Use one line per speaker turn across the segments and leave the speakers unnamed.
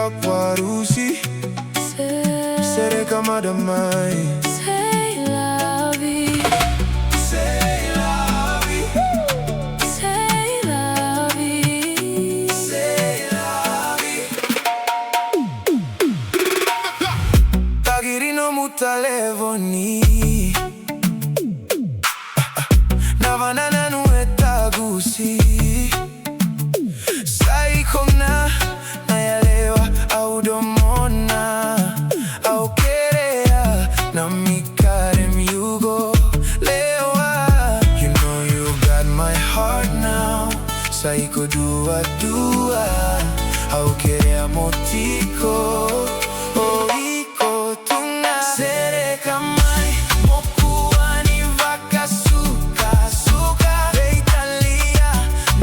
up Warusi, Sereka Mai.
Say la vie,
Say la vie,
say la vie,
say la vie. Tagirino mutalevoni Navanana nueta gusi Saikona nayalewa audomona au kerea na mikare miugo lewa. You know you got my heart now. Saiko dua au kerea motiko oiko tuna Sereka Mai mokuani vakasuka suka Italia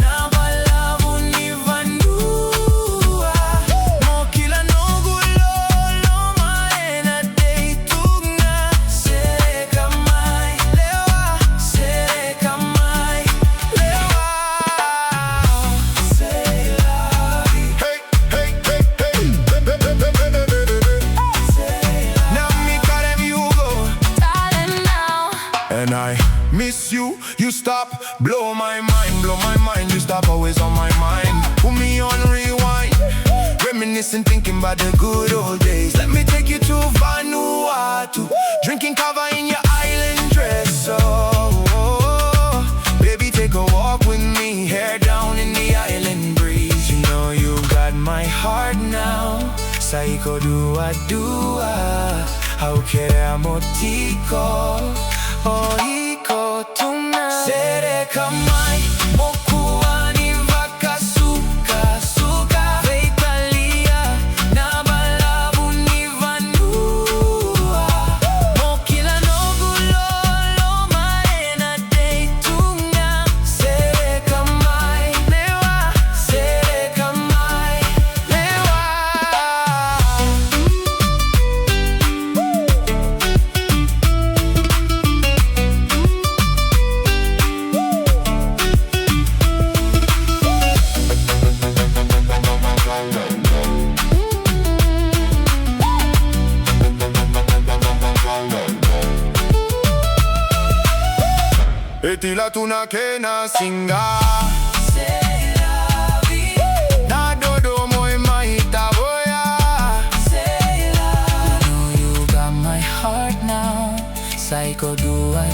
na balavu ni Vanua mokila nogulolo maena deituna Sereka Mai lewa Sereka Mai lewa. Say la vie, hey hey hey hey, now me got them you go.
darling now.
And I miss you, you stop, blow my mind, you stop always on my mind. Put me on rewind, reminiscing, thinking about the good old days. Let me take you to Vanuatu, drinking kava in your island dress. Oh, baby, take a walk with me, hair down in the island breeze. You know you got my heart now. Saiko dua au kerea motiko oiko tuna Sereka Mai mokuani vakasuka suka Italia na balavu ni Vanua mokila nogulolo maena deituna Sereka Mai lewa Sereka Mai lewa. Etila tuna kena singa
Say la vie,
na dodo moi maita boya.
say la vie. You know you got my heart now. Saiko dua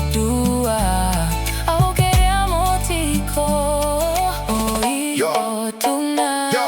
au kerea motiko oiko tuna.
Yo,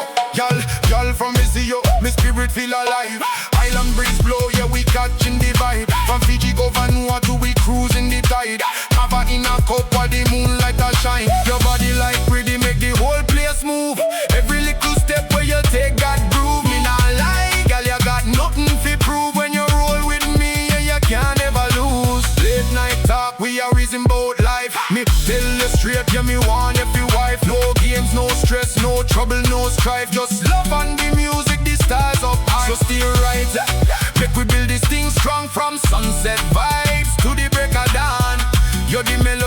y'all from Missio, my spirit feel alive. Island breeze blow, yeah, we catching the vibe. From Fiji go Vanuatu, we cruising the tide. Kava in a cup while the moonlight a shine. Your body like pretty, make the whole place move. Every little step where you take got groove. Me nah lie, girl, you got nothing to prove. When you roll with me, yeah, you can't ever lose. Late night talk, we are reason about life. Me tell you straight, yeah, me want you fi wife. No games, no stress, no trouble, no strife. Just love and the music, the stars up high. So stay right, make we build this thing strong from sunset vibes to the break of dawn. You're the melody.